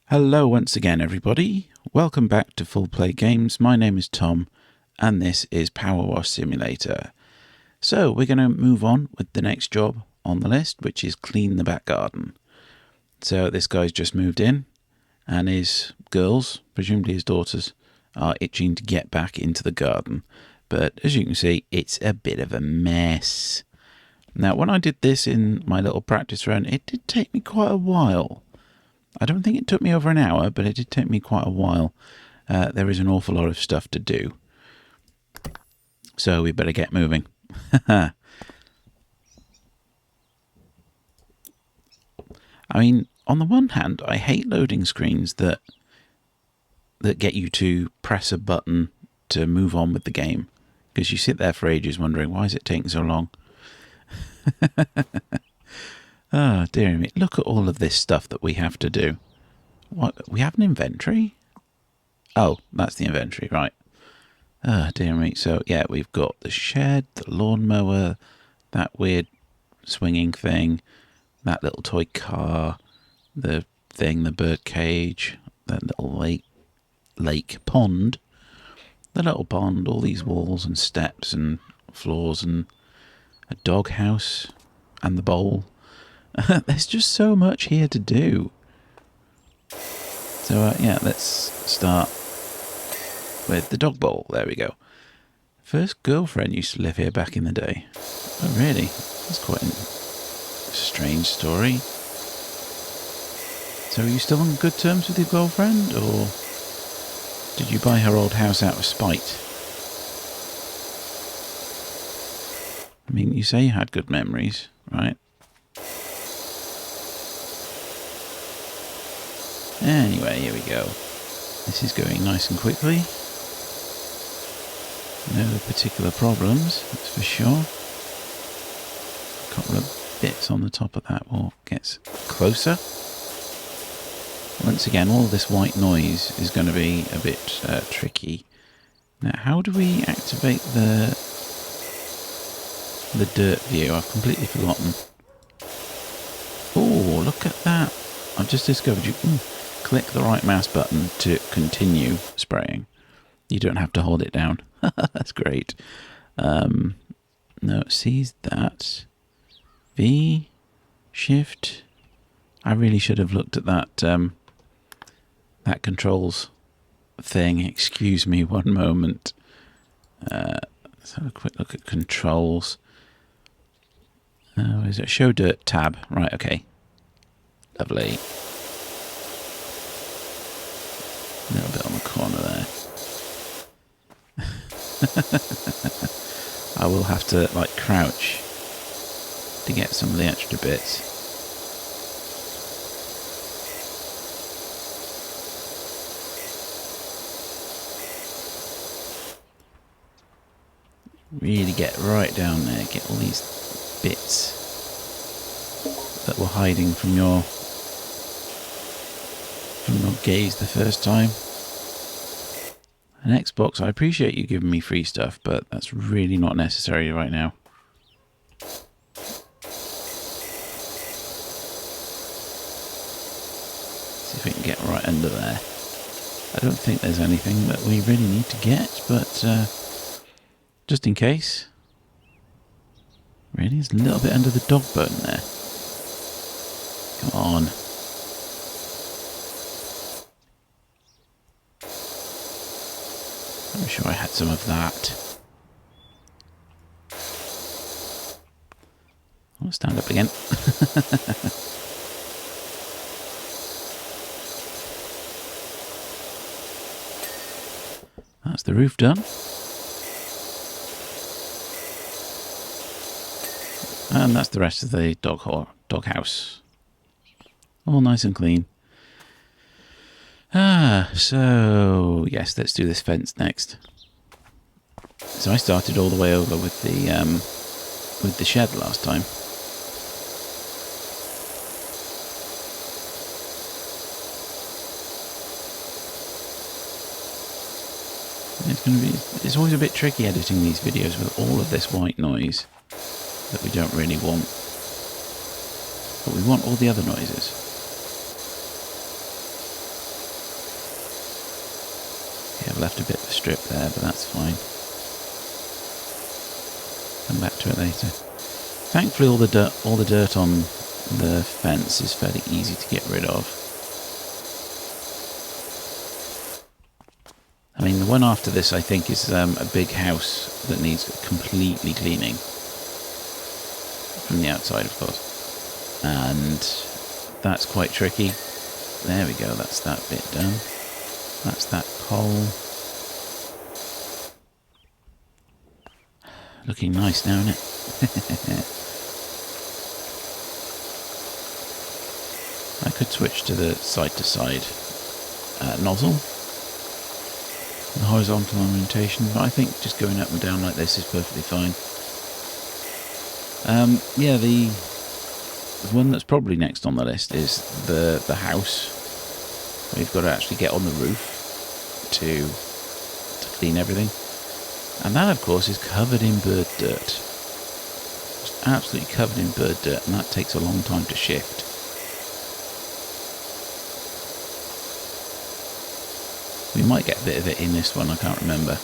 Hello once again, everybody. Welcome back to Full Play Games. My name is Tom, and this is PowerWash Simulator. So we're going to move on with the next job on the list, which is clean the back garden. So this guy's just moved in, and his girls, presumably his daughters, are itching to get back into the garden. But as you can see, it's a bit of a mess. Now, when I did this in my little practice run, it did take me quite a while. I don't think it took me over an hour, but it did take me quite a while. There is an awful lot of stuff to do. So we better get moving. I mean, on the one hand, I hate loading screens that get you to press a button to move on with the game. Because you sit there for ages wondering, why is it taking so long? Oh, dear me. Look at all of this stuff that we have to do. What? We have an inventory? Oh, that's the inventory, right. Oh, dear me. So, yeah, we've got the shed, the lawnmower, that weird swinging thing, that little toy car, the thing, the bird cage, that little lake pond, the little pond, all these walls and steps and floors and a dog house and the bowl. There's just so much here to do. So, yeah, let's start with the dog bowl. There we go. First girlfriend used to live here back in the day. Oh, really? That's quite a strange story. So, are you still on good terms with your girlfriend, or did you buy her old house out of spite? I mean, you say you had good memories, right? Anyway, here we go. This is going nice and quickly. No particular problems, that's for sure. A couple of bits on the top of that wall gets closer. Once again, all this white noise is going to be a bit tricky. Now, how do we activate the dirt view? I've completely forgotten. Oh, look at that. I've just discovered you can click the right mouse button to continue spraying. You don't have to hold it down. That's great. No, it sees that. V, shift. I really should have looked at that that controls thing. Excuse me one moment. Let's have a quick look at controls. Is it show dirt tab? Right, okay. Lovely. A little bit on the corner there. I will have to, like, crouch to get some of the extra bits. Really get right down there, get all these bits that were hiding from your gaze the first time. An Xbox, I appreciate you giving me free stuff, but that's really not necessary right now. See if we can get right under there. I don't think there's anything that we really need to get, but just in case. Really, it's a little bit under the dog bone there. Come on. I'm sure I had some of that. I'll stand up again. That's the roof done. And that's the rest of the dog house. All nice and clean. So yes, let's do this fence next. So I started all the way over with the shed last time. It's always a bit tricky editing these videos with all of this white noise that we don't really want. But we want all the other noises. have left a bit of a strip there, but that's fine. Come back to it later. Thankfully, all the dirt on the fence is fairly easy to get rid of. I mean, the one after this, I think, is a big house that needs completely cleaning. From the outside, of course. And that's quite tricky. There we go, that's that bit done. That's that pole. Looking nice now, isn't it? I could switch to the side-to-side nozzle. The horizontal orientation, but I think just going up and down like this is perfectly fine. Yeah, the one that's probably next on the list is the house. We've got to actually get on the roof to clean everything. And that, of course, is covered in bird dirt. Just absolutely covered in bird dirt, and that takes a long time to shift. We might get a bit of it in this one, I can't remember.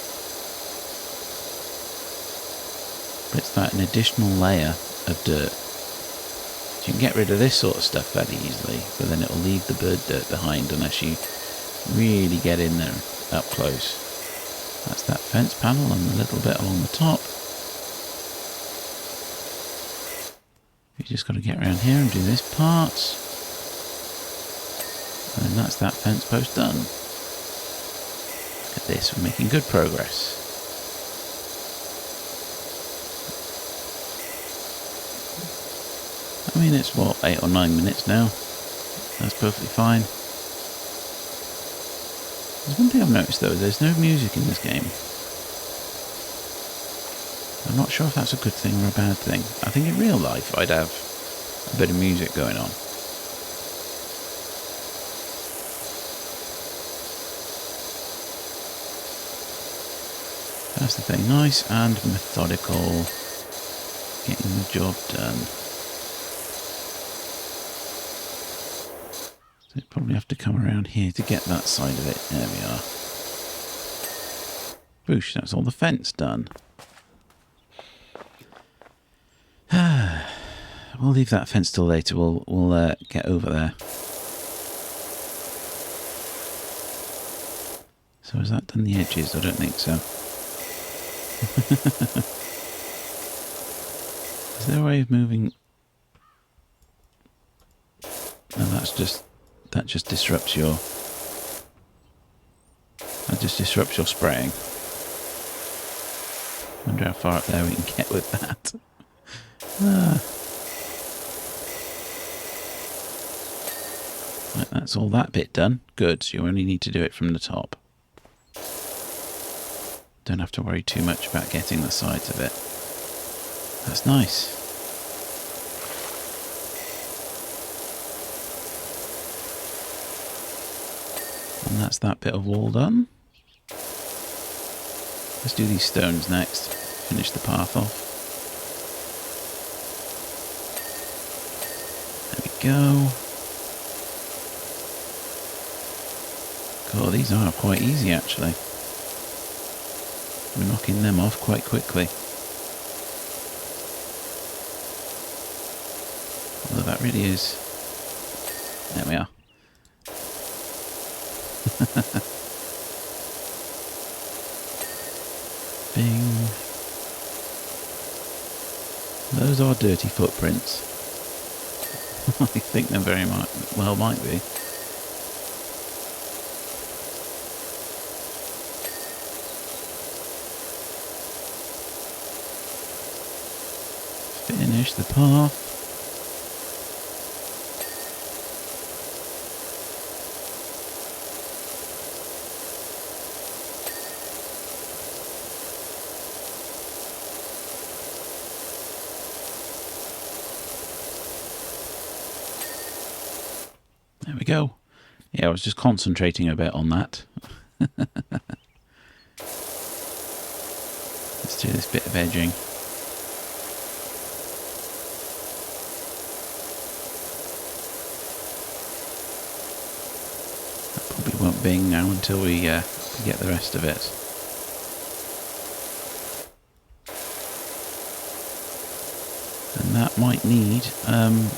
But it's that an additional layer of dirt. So you can get rid of this sort of stuff fairly easily, but then it'll leave the bird dirt behind unless you really get in there up close. That's that fence panel and a little bit along the top. You just got to get around here and do this part. And then that's that fence post done. Look at this, we're making good progress. I mean, it's what, 8 or 9 minutes now. That's perfectly fine. There's one thing I've noticed though, there's no music in this game. I'm not sure if that's a good thing or a bad thing. I think in real life I'd have a bit of music going on. That's the thing, nice and methodical. Getting the job done. So you probably have to come around here to get that side of it. There we are. Boosh, that's all the fence done. We'll leave that fence till later. We'll get over there. So has that done the edges? I don't think so. Is there a way of moving? No, that just disrupts your spraying. Wonder how far up there we can get with that. Right, that's all that bit done. Good, so you only need to do it from the top. Don't have to worry too much about getting the sides of it. That's nice. And that's that bit of wall done. Let's do these stones next. Finish the path off. There we go. God, these are quite easy actually. We're knocking them off quite quickly. Although that really is... There we are. Bing. Those are dirty footprints. I think they very well might be. Finish the path. There we go. Yeah, I was just concentrating a bit on that. Let's do this bit of edging. That probably won't bing now until we to get the rest of it. And that might need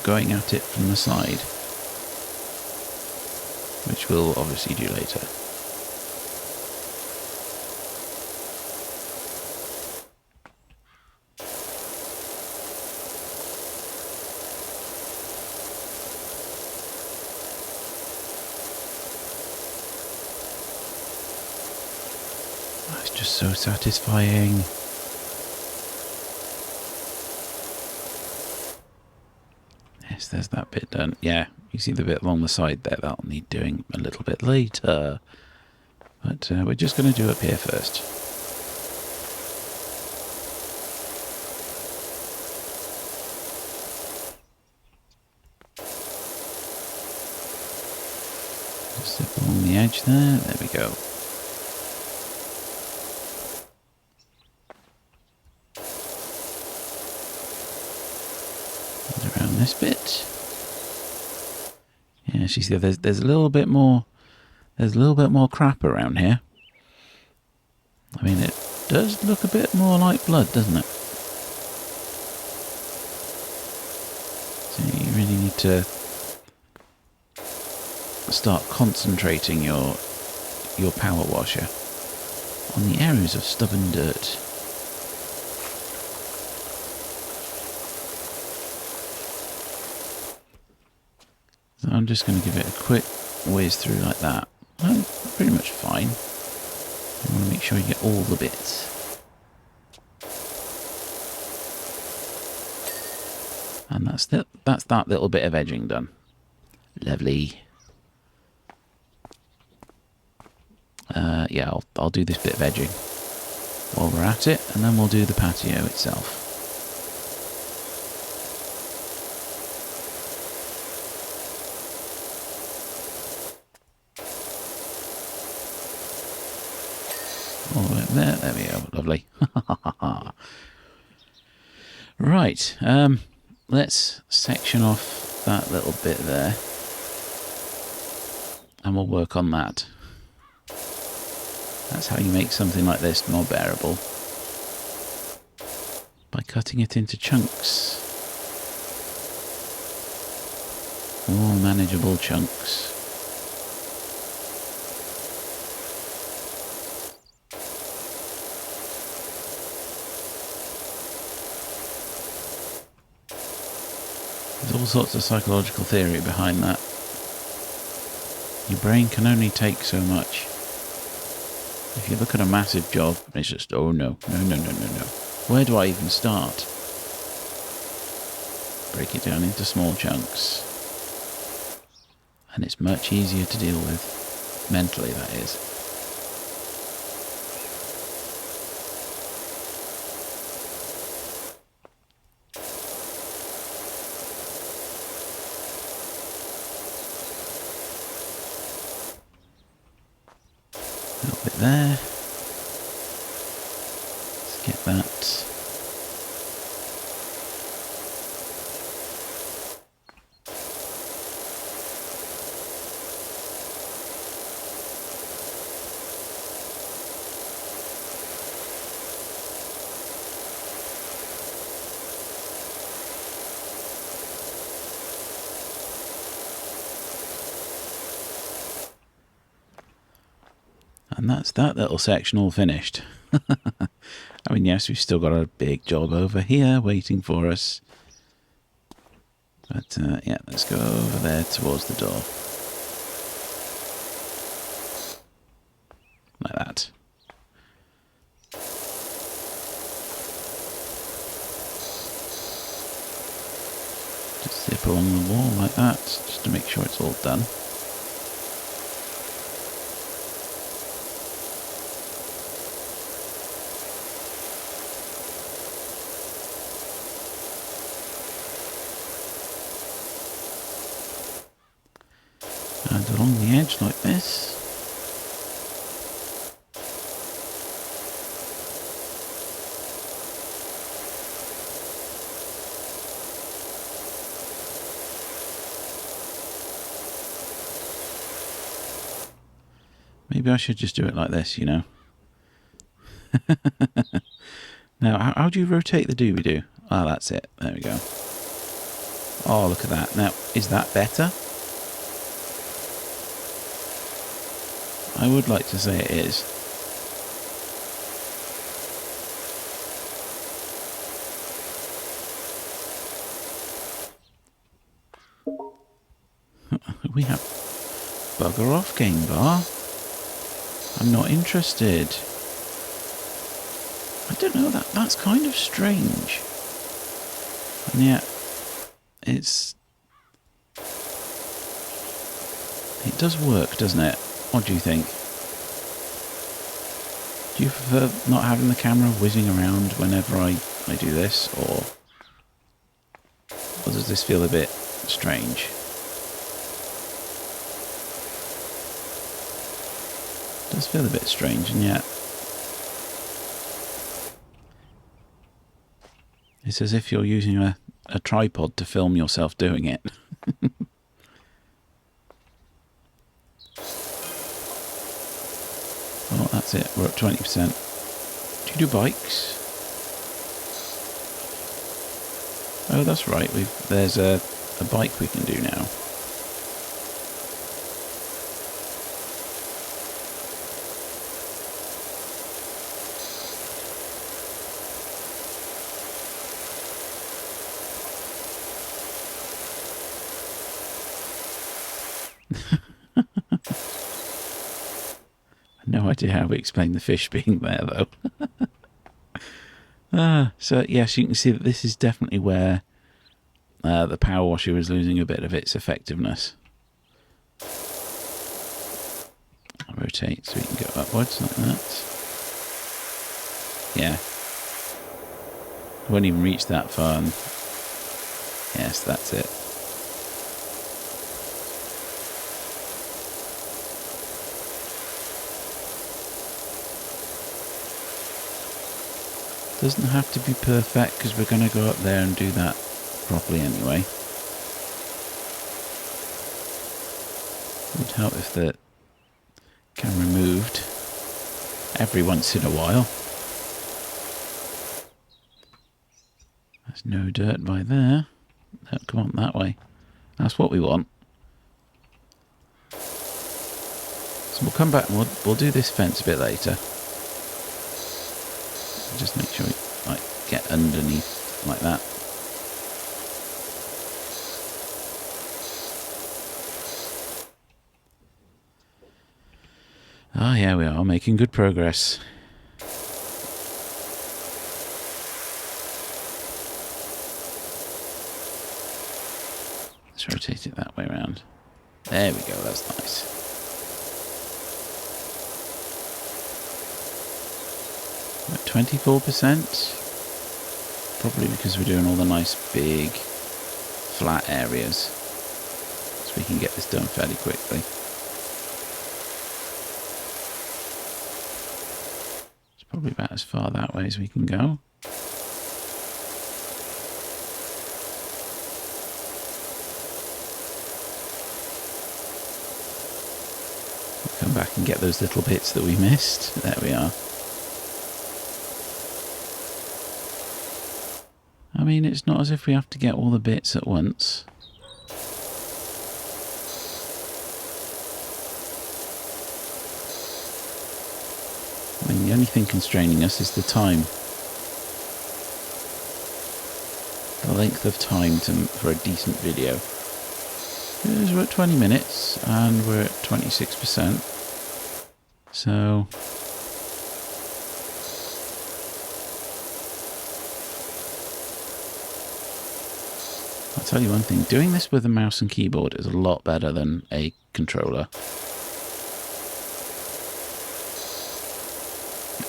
going at it from the side, which we'll obviously do later. Oh, it's just so satisfying. Yes, there's that bit done. Yeah, you see the bit along the side there, that'll need doing a little bit later. But we're just going to do up here first. Just zip along the edge there. There we go. And around this bit. Yeah, you see there's a little bit more. There's a little bit more crap around here. I mean, it does look a bit more like blood, doesn't it? So you really need to start concentrating your power washer on the areas of stubborn dirt. So I'm just going to give it a quick whiz through like that. Oh, pretty much fine. You want to make sure you get all the bits. And that's that little bit of edging done. Lovely. Yeah, I'll do this bit of edging while we're at it, and then we'll do the patio itself. All the way up there. There we go. Lovely. Right. Let's section off that little bit there, and we'll work on that. That's how you make something like this more bearable. By cutting it into chunks. More manageable chunks. There's all sorts of psychological theory behind that. Your brain can only take so much. If you look at a massive job, it's just, oh no, no, no, no, no, no. Where do I even start? Break it down into small chunks. And it's much easier to deal with. Mentally, that is. A little bit there. Let's get that. And that's that little section all finished. I mean, yes, we've still got a big job over here waiting for us. But, yeah, let's go over there towards the door. Like that. Just zip along the wall like that, just to make sure it's all done. And along the edge like this. Maybe I should just do it like this, you know. Now, how do you rotate the doobie-doo? Ah, that's it. There we go. Oh, look at that. Now, is that better? I would like to say it is. We have bugger off, game bar. I'm not interested. I don't know, that's kind of strange. And yet, it does work, doesn't it? What do you think? Do you prefer not having the camera whizzing around whenever I do this, or does this feel a bit strange? It does feel a bit strange, and yet it's as if you're using a tripod to film yourself doing it. Oh, that's it. We're at 20%. Do you do bikes? Oh, that's right. There's a bike we can do now. No idea how we explain the fish being there, though. So, yes, you can see that this is definitely where the power washer was losing a bit of its effectiveness. I'll rotate so we can go upwards like that. Yeah. I won't even reach that far. Yes, that's it. Doesn't have to be perfect because we're going to go up there and do that properly anyway. It would help if the camera moved every once in a while. There's no dirt by there. No, come on, that way. That's what we want. So we'll come back and we'll do this fence a bit later. Just make sure we get underneath like that. Ah, yeah, we are making good progress. Let's rotate it that way around. There we go, that's nice. At 24%, probably because we're doing all the nice big flat areas, so we can get this done fairly quickly. It's probably about as far that way as we can go. We'll come back and get those little bits that we missed. There we are. I mean, it's not as if we have to get all the bits at once. I mean, the only thing constraining us is the time. The length of time for a decent video. Because we're at 20 minutes and we're at 26%. So I'll tell you one thing, doing this with a mouse and keyboard is a lot better than a controller.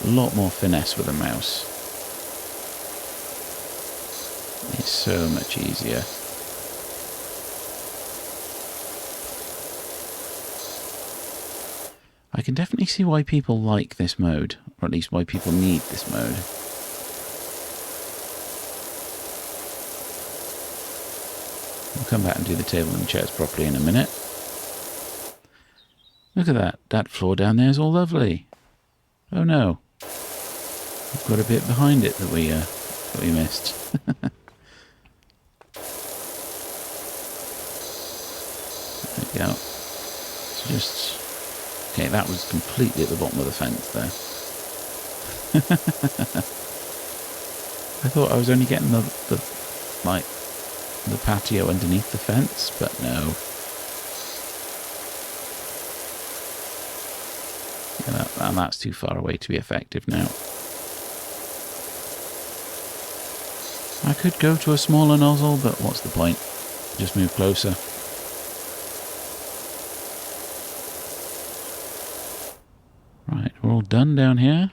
A lot more finesse with a mouse. It's so much easier. I can definitely see why people like this mode, or at least why people need this mode. We'll come back and do the table and chairs properly in a minute. Look at that. That floor down there is all lovely. Oh no. We've got a bit behind it that we missed. There we go. So just... Okay, that was completely at the bottom of the fence there. I thought I was only getting the patio underneath the fence, but no. Yeah, and that's too far away to be effective now. I could go to a smaller nozzle, but what's the point? Just move closer. Right, we're all done down here.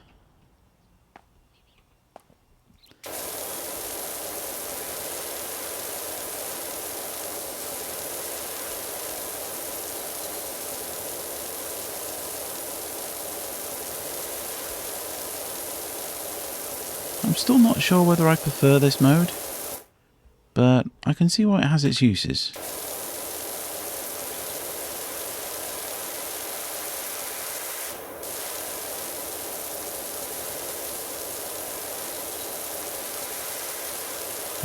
I'm still not sure whether I prefer this mode, but I can see why it has its uses.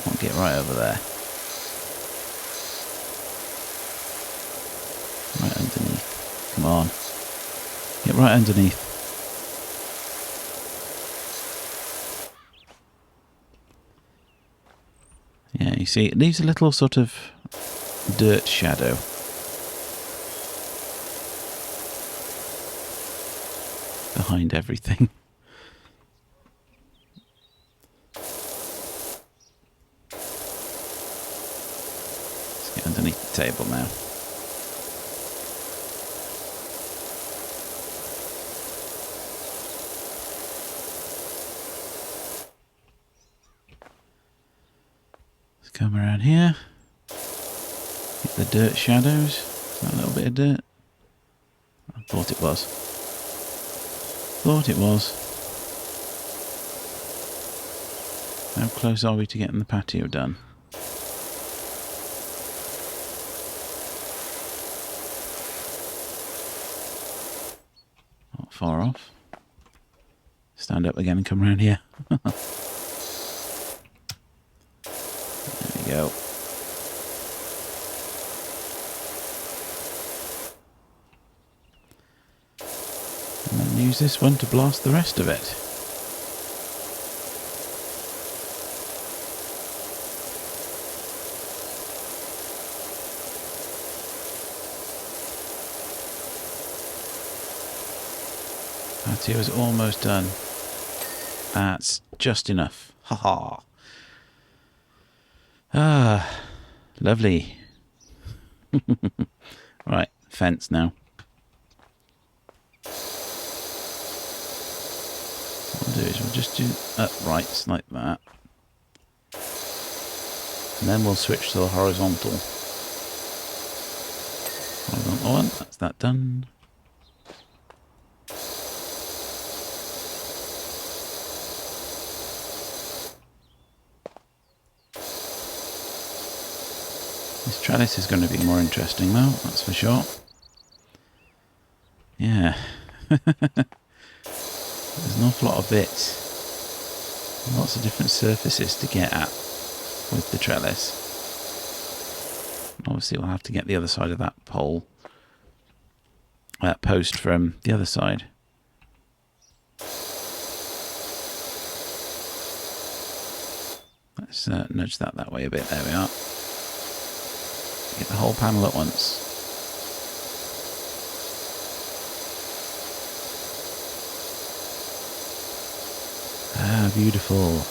I'll get right over there. Right underneath. Come on. Get right underneath. Yeah, you see, it leaves a little sort of dirt shadow. Behind everything. Let's get underneath the table now. Come around here. Get the dirt shadows. Is that a little bit of dirt? I thought it was. Thought it was. How close are we to getting the patio done? Not far off. Stand up again and come around here. Go. And then use this one to blast the rest of it. Patio is almost done. That's just enough. Haha. Ah, lovely. Right, fence now. What we'll do is we'll just do uprights like that. And then we'll switch to the horizontal. Horizontal one, that's that done. This trellis is going to be more interesting though, that's for sure. Yeah. There's an awful lot of bits. Lots of different surfaces to get at with the trellis. Obviously we'll have to get the other side of that pole, that post from the other side. Let's nudge that way a bit, there we are. Get the whole panel at once. Ah, beautiful.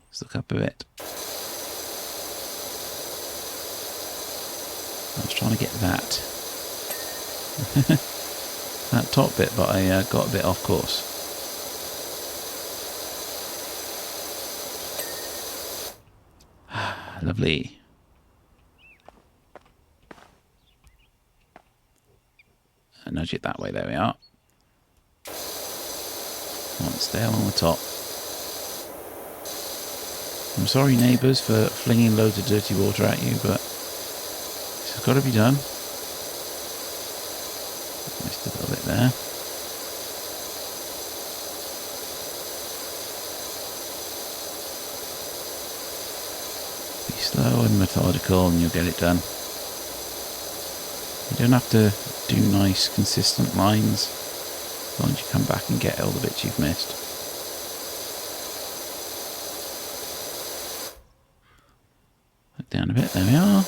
Let's look up a bit. I was trying to get that. That top bit, but I got a bit off course. Ah, lovely. Nudge it that way, there we are. Come on, stay along the top. I'm sorry neighbours for flinging loads of dirty water at you, but this has got to be done. there. Be slow and methodical and you'll get it done. You don't have to do nice, consistent lines as long as you come back and get all the bits you've missed. Look down a bit, there we are.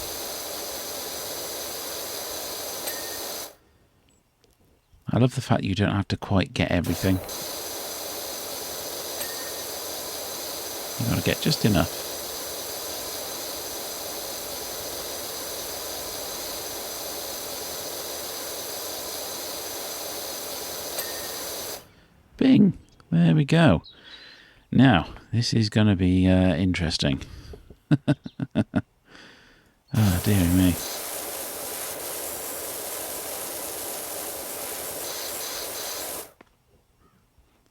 I love the fact you don't have to quite get everything. You've got to get just enough. Bing! There we go. Now, this is going to be interesting. Oh, dear me.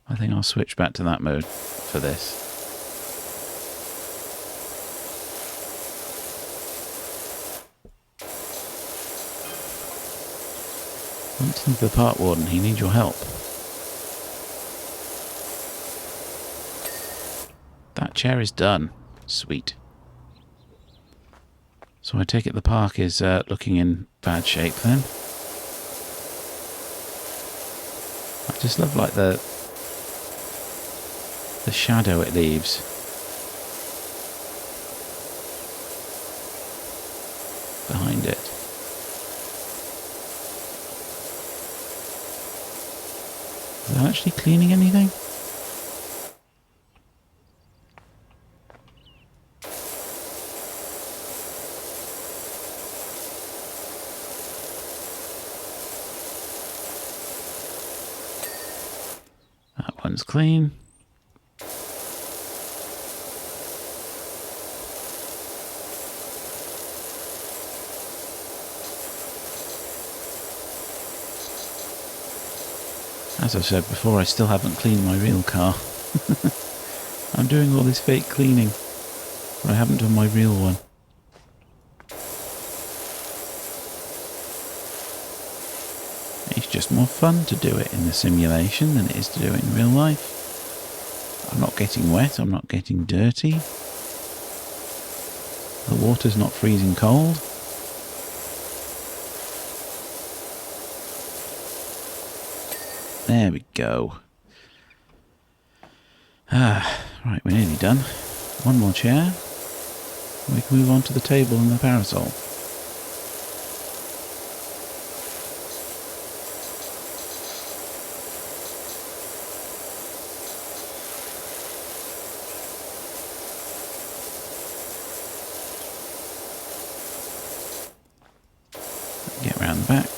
I think I'll switch back to that mode for this. Hunting the park warden, he needs your help. That chair is done. Sweet. So I take it the park is looking in bad shape then. I just love like the shadow it leaves. Behind it. Is that actually cleaning anything? That one's clean. As I said before, I still haven't cleaned my real car. I'm doing all this fake cleaning, but I haven't done my real one. It's just more fun to do it in the simulation than it is to do it in real life. I'm not getting wet, I'm not getting dirty. The water's not freezing cold. There we go. Right, we're nearly done. One more chair. We can move on to the table and the parasol. Get round the back.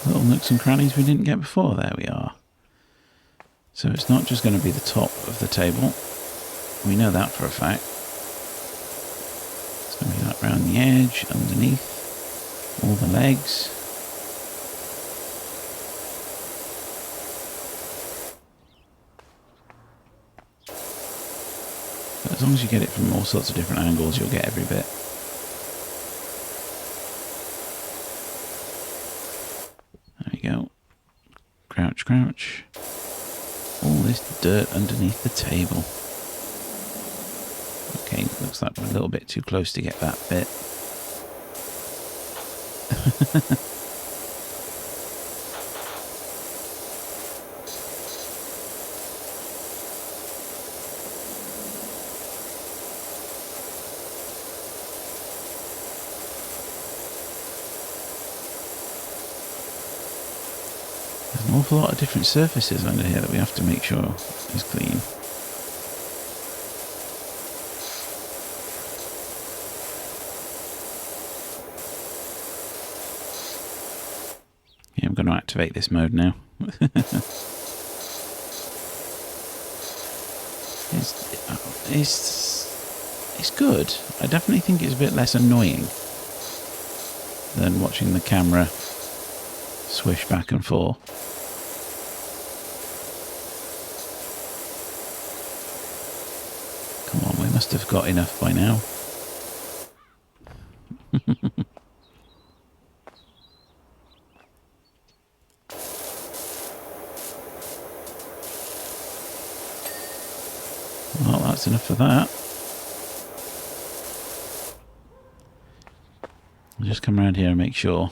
Little nooks and crannies we didn't get before. There we are. So it's not just going to be the top of the table. We know that for a fact. It's going to be like around the edge, underneath, all the legs. But as long as you get it from all sorts of different angles, you'll get every bit. Crouch, crouch. All this dirt underneath the table. Okay, looks like we're a little bit too close to get that bit. There's an awful lot of different surfaces under here that we have to make sure is clean. Yeah, I'm going to activate this mode now. It's good. I definitely think it's a bit less annoying than watching the camera swish back and forth. must have got enough by now. Well, that's enough for that. I'll just come around here and make sure.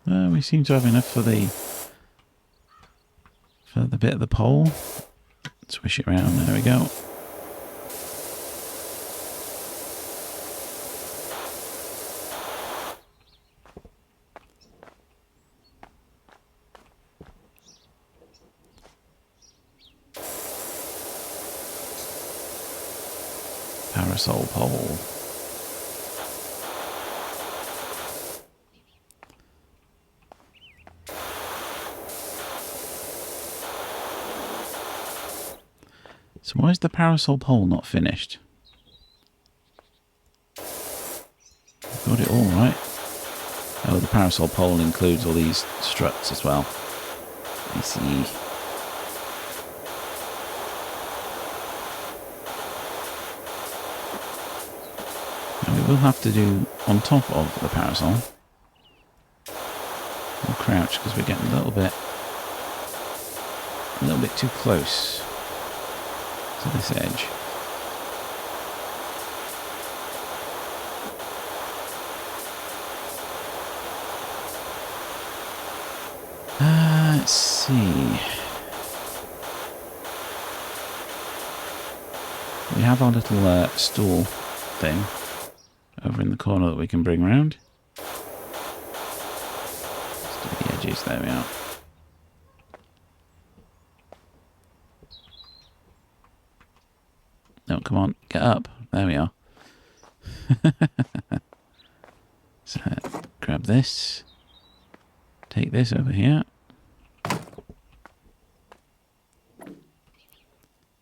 We seem to have enough for the bit of the pole. Swish it around. There we go. Parasol Pole. So why is the Parasol Pole not finished? Got it all right. Oh, the Parasol Pole includes all these struts as well. I see. Now we will have to do on top of the parasol. We'll crouch because we're getting a little bit too close to this edge. Let's see. We have our little stool thing over in the corner that we can bring round. Let's do the edges. There we are. No, come on, get up. There we are. So, grab this. Take this over here.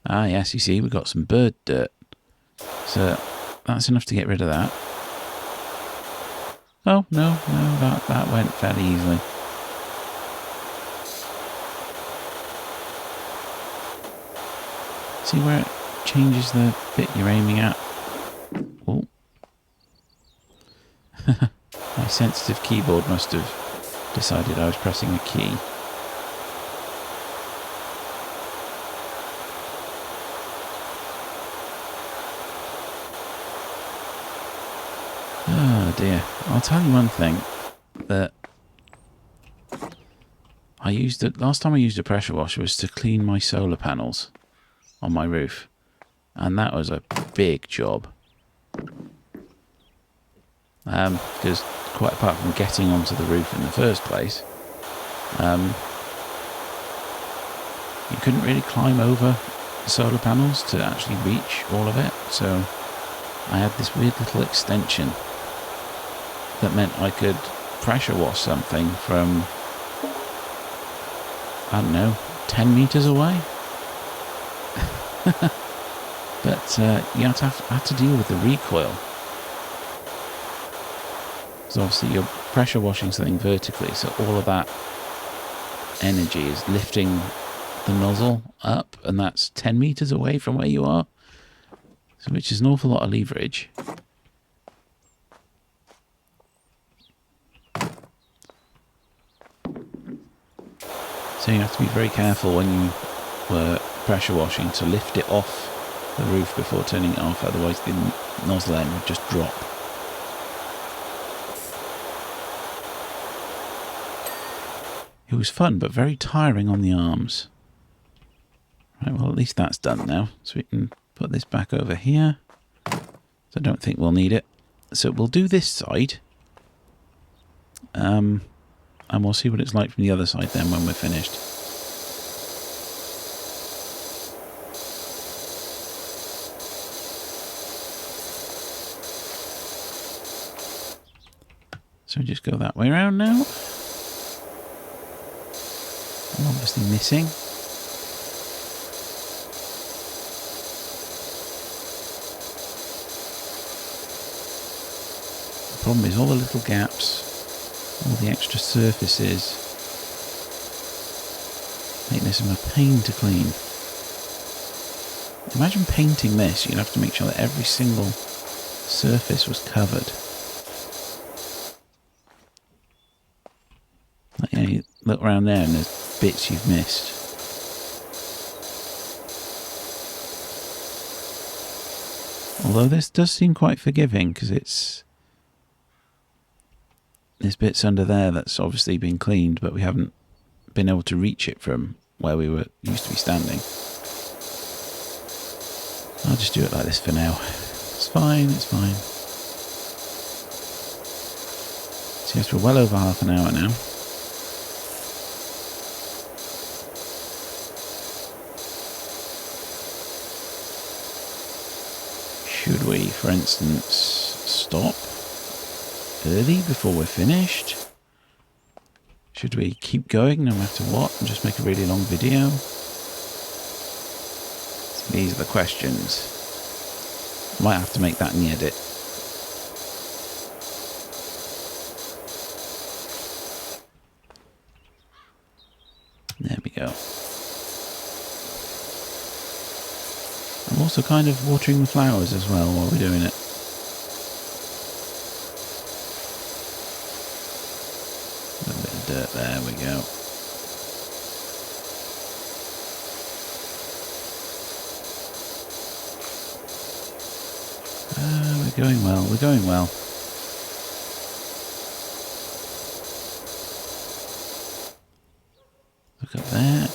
Ah, yes, you see, we've got some bird dirt. So, that's enough to get rid of that. Oh, no, that went fairly easily. See where it changes the bit you're aiming at? Oh. My sensitive keyboard must have decided I was pressing a key. Oh dear. I'll tell you one thing, that last time I used a pressure washer was to clean my solar panels on my roof, and that was a big job. Because quite apart from getting onto the roof in the first place, you couldn't really climb over the solar panels to actually reach all of it, so I had this weird little extension that meant I could pressure wash something from, I don't know, 10 meters away. But you have to deal with the recoil. So obviously you're pressure washing something vertically, so all of that energy is lifting the nozzle up, and that's 10 meters away from where you are, so which is an awful lot of leverage. So you have to be very careful when you were pressure washing to lift it off the roof before turning it off, otherwise the nozzle end would just drop. It was fun, but very tiring on the arms. Right, well, at least that's done now. So we can put this back over here. So I don't think we'll need it. So we'll do this side. And we'll see what it's like from the other side then when we're finished. So just go that way around now. I'm obviously missing. The problem is all the little gaps, all the extra surfaces, make this a pain to clean. Imagine painting this. You'd have to make sure that every single surface was covered. Like, you look around there and there's bits you've missed. Although this does seem quite forgiving because there's bits under there that's obviously been cleaned, but we haven't been able to reach it from where we used to be standing. I'll just do it like this for now. It's fine, it's fine. So yes, we're well over half an hour now. Should we, for instance, stop early before we're finished? Should we keep going no matter what and just make a really long video? So these are the questions. Might have to make that in the edit. There we go. I'm also kind of watering the flowers as well while we're doing it. A little bit of dirt, there we go. We're going well, we're going well. Look up there.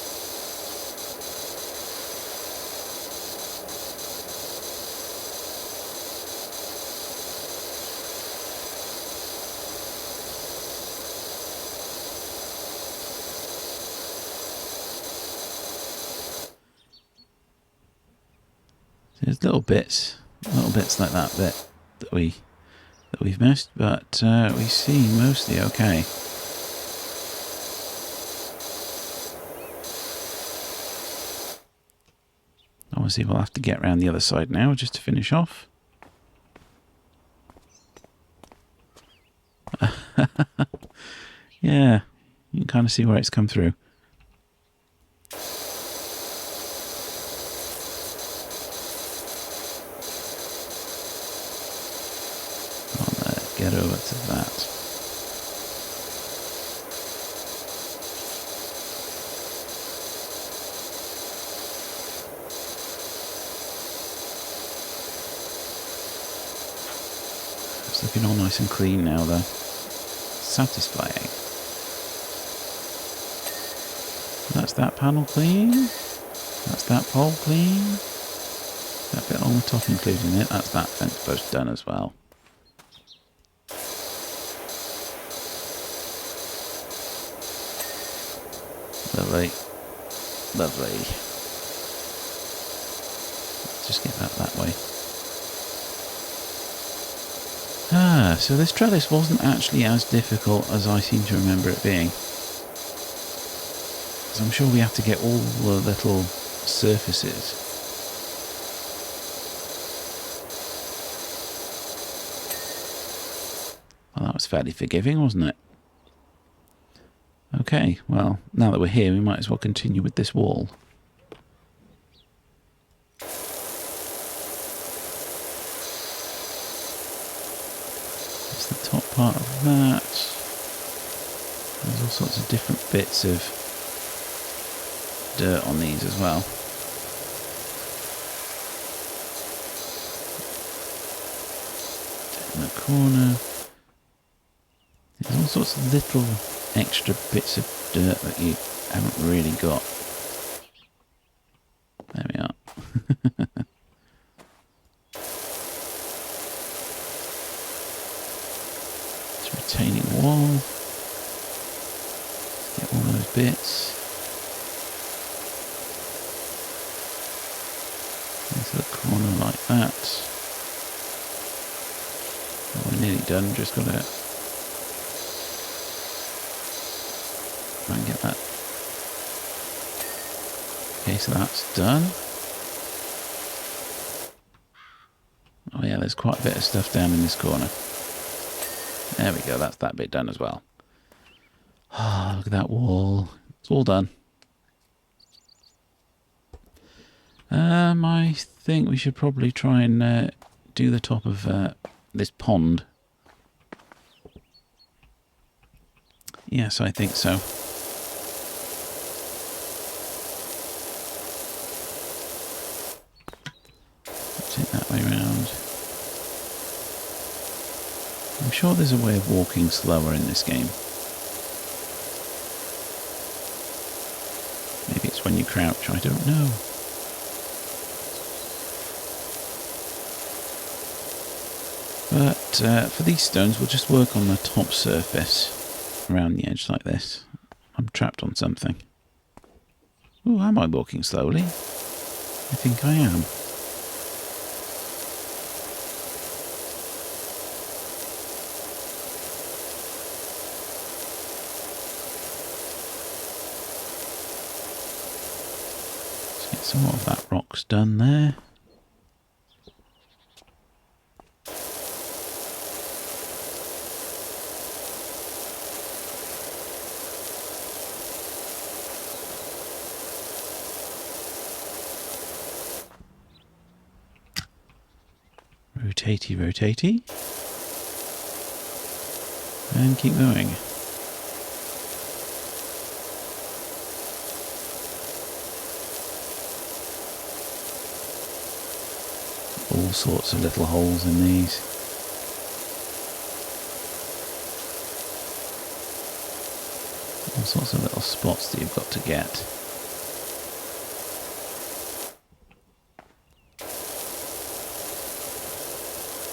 There's little bits like that bit that we've missed, but we seem mostly okay. Obviously, we'll have to get around the other side now just to finish off. Yeah, you can kind of see where it's come through. Get over to that. It's looking all nice and clean now though. Satisfying. That's that panel clean. That's that pole clean. That bit on the top including it. That's that fence post done as well. Lovely. Lovely. Let's just get that way. So this trellis wasn't actually as difficult as I seem to remember it being. So I'm sure we have to get all the little surfaces. Well, that was fairly forgiving, wasn't it? Okay, well, now that we're here, we might as well continue with this wall. That's the top part of that. There's all sorts of different bits of dirt on these as well. In the corner. There's all sorts of little extra bits of dirt that you haven't really got. There we are. It's a retaining wall. Get all those bits. Into the corner like that. Oh, we're nearly done, just got to try and get that. Okay, so that's done. Oh yeah, there's quite a bit of stuff down in this corner. There we go, that's that bit done as well. Ah, look at that wall. It's all done. I think we should probably try and do the top of this pond. Yes, I think so. Take that way round. I'm sure there's a way of walking slower in this game. Maybe it's when you crouch, I don't know. But for these stones, we'll just work on the top surface around the edge like this. I'm trapped on something. Oh, am I walking slowly? I think I am. Let's get some more of that rocks done there. Rotatey, rotatey. And keep going. All sorts of little holes in these. All sorts of little spots that you've got to get.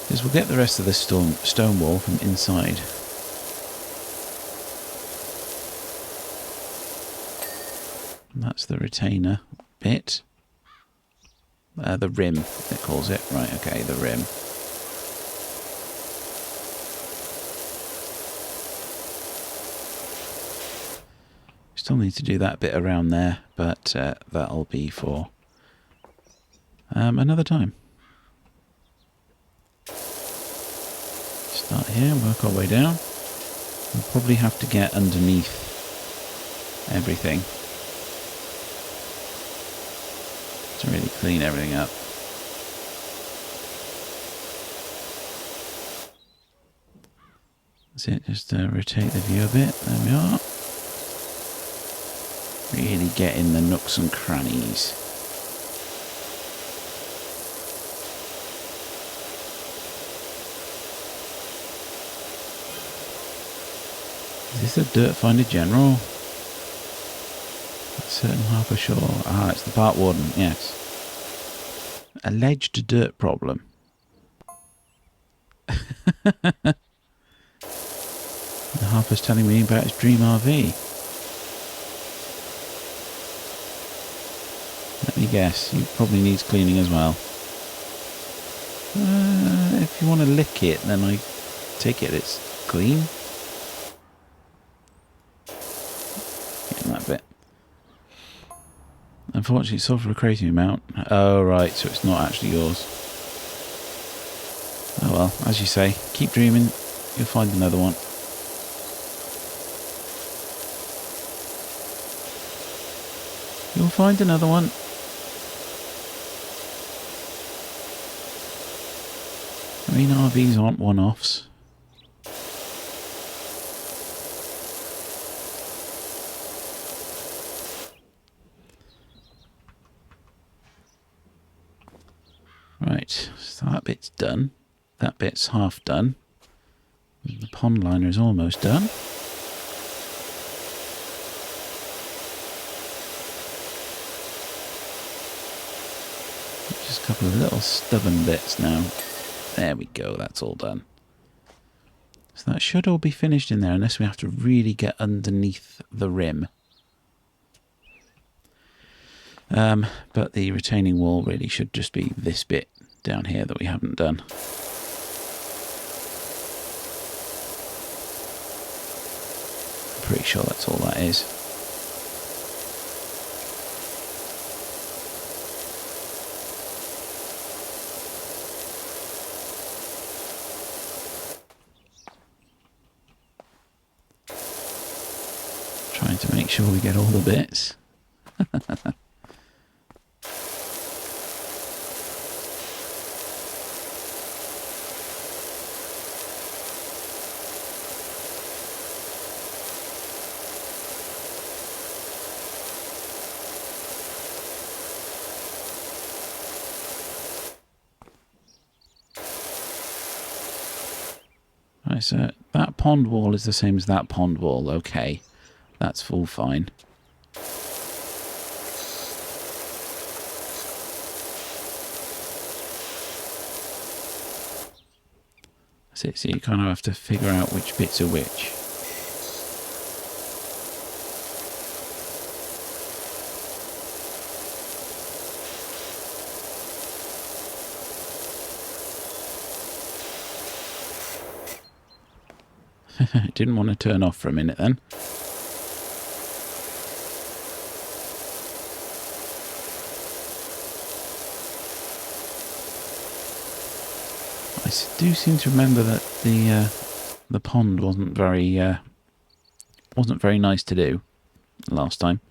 Because we'll get the rest of this stone wall from inside. And that's the retainer bit. The rim, it calls it. Right, okay, the rim. Still need to do that bit around there, but that'll be for another time. Start here, work our way down. We'll probably have to get underneath everything to really clean everything up. That's it, just rotate the view a bit. There we are. Really get in the nooks and crannies. Is this a Dirt Finder General? A certain Harper Shore. Ah, it's the Park Warden, yes. Alleged dirt problem. And Harper's telling me about his dream RV. Let me guess, he probably needs cleaning as well. If you want to lick it, then I take it it's clean. Getting that bit. Unfortunately, it's sold for a crazy amount. Oh, right, so it's not actually yours. Oh well, as you say, keep dreaming, you'll find another one. You'll find another one. I mean, RVs aren't one-offs. Right, so that bit's done. That bit's half done. The pond liner is almost done. Just a couple of little stubborn bits now. There we go, that's all done. So that should all be finished in there, unless we have to really get underneath the rim. But the retaining wall really should just be this bit down here that we haven't done. I'm pretty sure that's all that is. Trying to make sure we get all the bits. Right, so that pond wall is the same as that pond wall. Okay, that's all fine. That's it, so you kind of have to figure out which bits are which. Didn't want to turn off for a minute then. I do seem to remember that the pond wasn't very nice to do last time.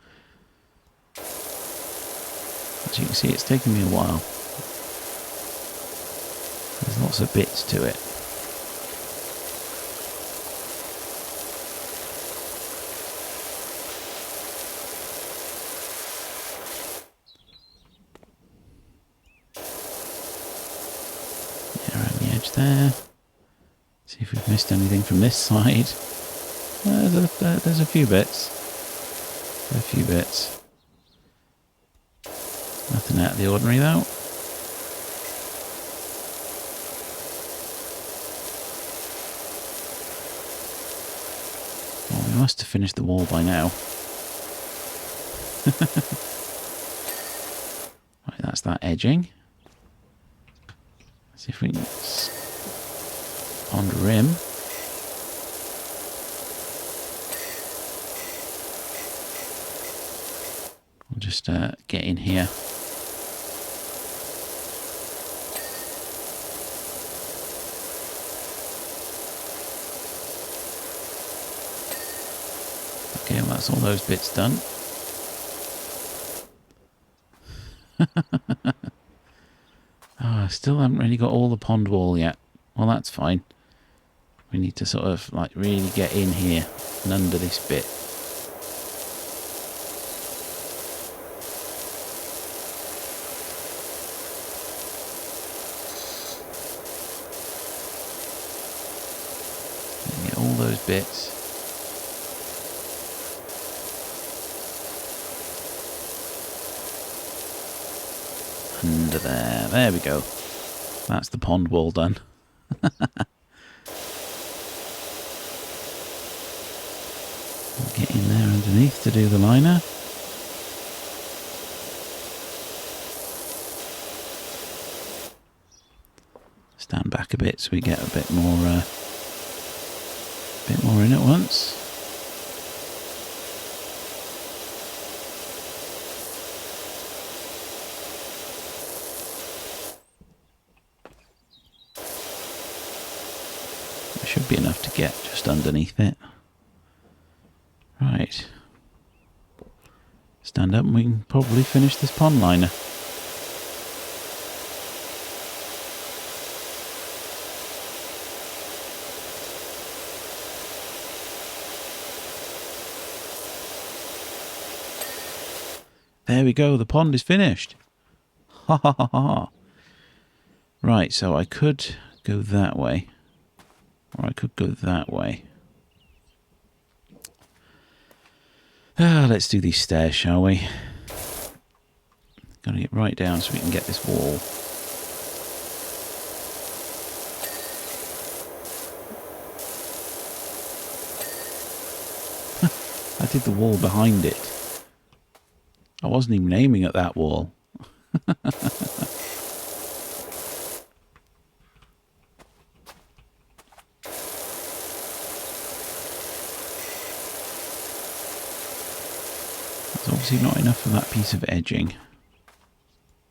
As you can see, it's taken me a while. There's lots of bits to it. There. See if we've missed anything from this side. There's a few bits. A few bits. Nothing out of the ordinary though. Well, we must have finished the wall by now. Right, that's that edging. See if we can on the rim. We'll just get in here. Okay, well that's all those bits done. I still haven't really got all the pond wall yet. Well, that's fine. We need to sort of like really get in here and under this bit. And get all those bits. Under there. There we go. That's the pond wall done. Get in there underneath to do the liner. Stand back a bit so we get a bit more in at once. There should be enough to get just underneath it. Right. Stand up and we can probably finish this pond liner. There we go, the pond is finished. Ha ha ha ha. Right, so I could go that way. Or I could go that way. Let's do these stairs, shall we? Gotta get right down so we can get this wall. I did the wall behind it. I wasn't even aiming at that wall. There's obviously not enough of that piece of edging.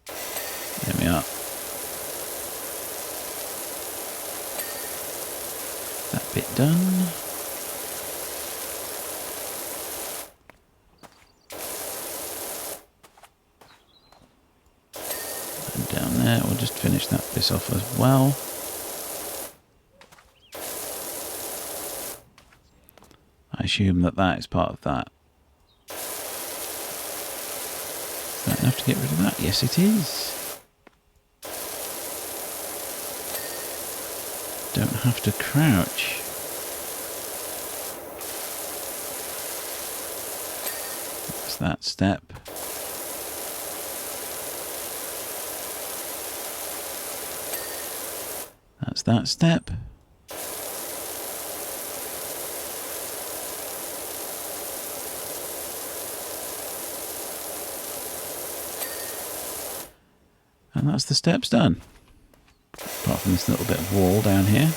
There we are. That bit done. And down there, we'll just finish that bit off as well. I assume that that is part of that. Is that enough to get rid of that? Yes, it is. Don't have to crouch. That's that step. That's that step. And that's the steps done. Apart from this little bit of wall down here.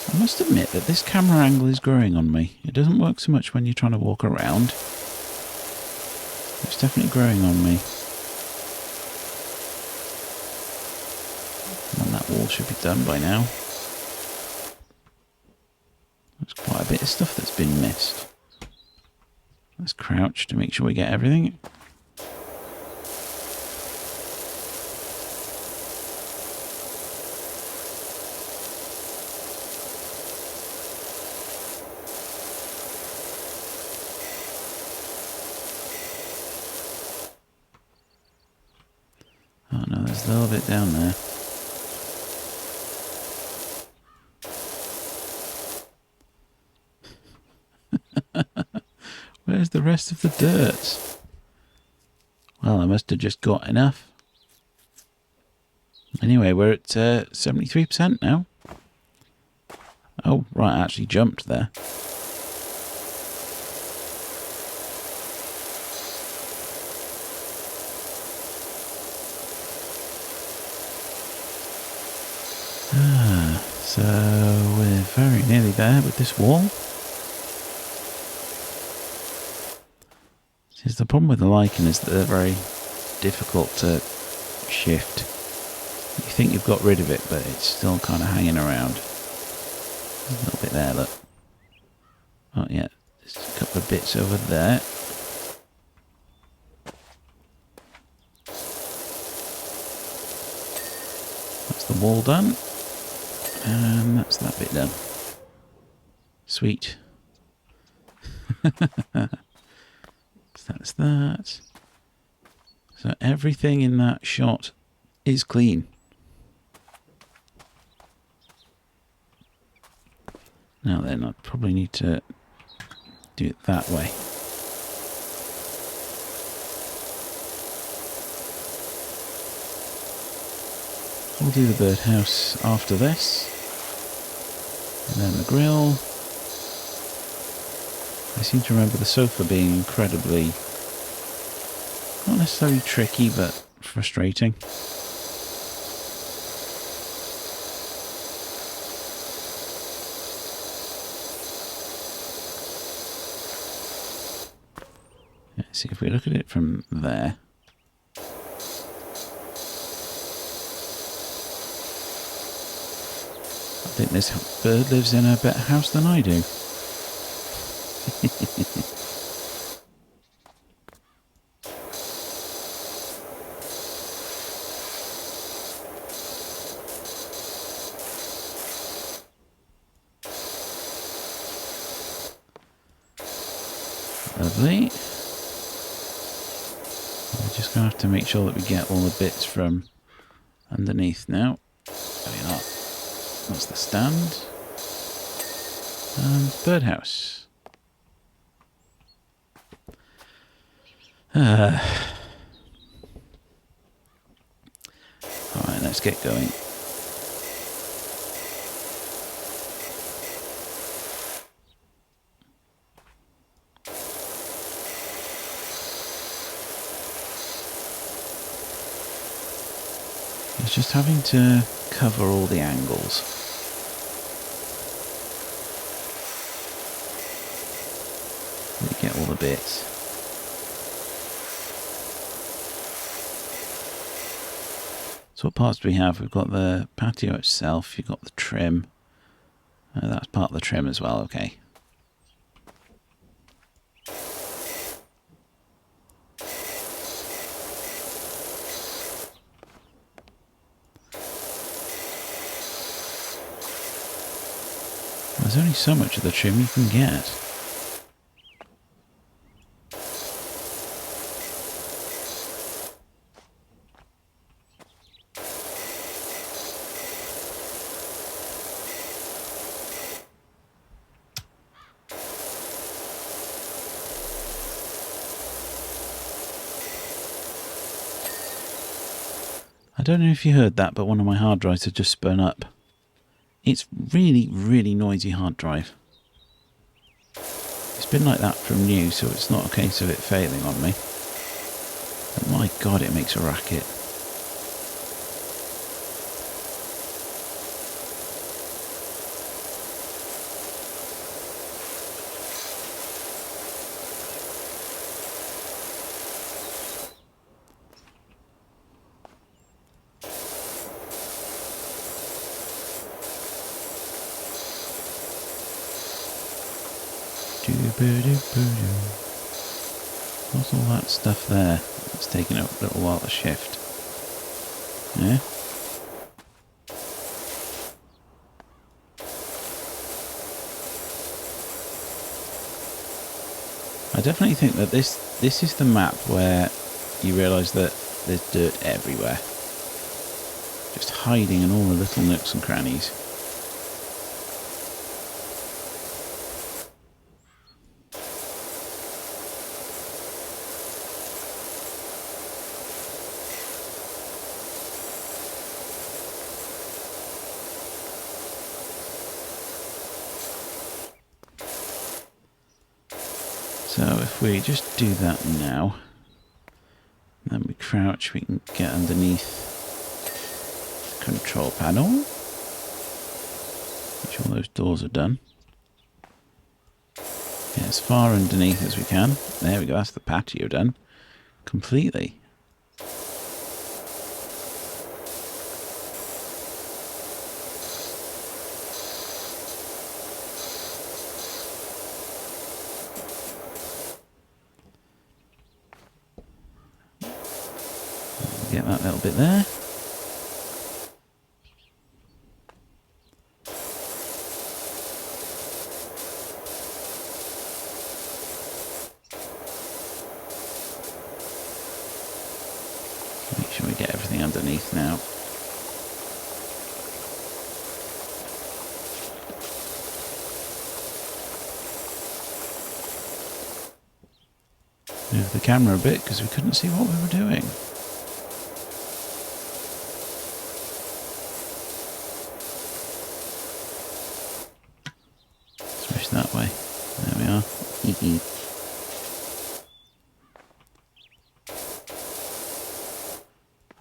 I must admit that this camera angle is growing on me. It doesn't work so much when you're trying to walk around. It's definitely growing on me. And that wall should be done by now. There's quite a bit of stuff that's been missed. Let's crouch to make sure we get everything. Oh no, there's a little bit down there. Where's the rest of the dirt? Well, I must have just got enough. Anyway, we're at 73% now. Oh, right, I actually jumped there. So we're very nearly there with this wall. The problem with the lichen is that they're very difficult to shift. You think you've got rid of it, but it's still kind of hanging around. There's a little bit there, look. Oh yeah, there's a couple of bits over there. That's the wall done. And that's that bit done. Sweet. That's that. So everything in that shot is clean. Now then, I probably need to do it that way. We'll do the birdhouse after this. And then the grill. I seem to remember the sofa being incredibly, not necessarily tricky, but frustrating. Let's see if we look at it from there. I think this bird lives in a better house than I do. Lovely. We're just going to have to make sure that we get all the bits from underneath now. There we are. That's the stand. And birdhouse. Alright, let's get going. It's just having to cover all the angles. We get all the bits. So what parts do we have? We've got the patio itself, you've got the trim. That's part of the trim as well, okay. There's only so much of the trim you can get. I don't know if you heard that, but one of my hard drives had just spun up. It's really, really noisy hard drive. It's been like that from new, so it's not a case of it failing on me. But my God, it makes a racket. What's all that stuff there? It's taking a little while to shift. Yeah? I definitely think that this is the map where you realise that there's dirt everywhere. Just hiding in all the little nooks and crannies. So if we just do that now, then we crouch, we can get underneath the control panel. Make sure those doors are done. Get as far underneath as we can. There we go, that's the patio done. Completely. Get that little bit there. Make sure we get everything underneath now. Move the camera a bit because we couldn't see what we were doing. Switch that way. There we are.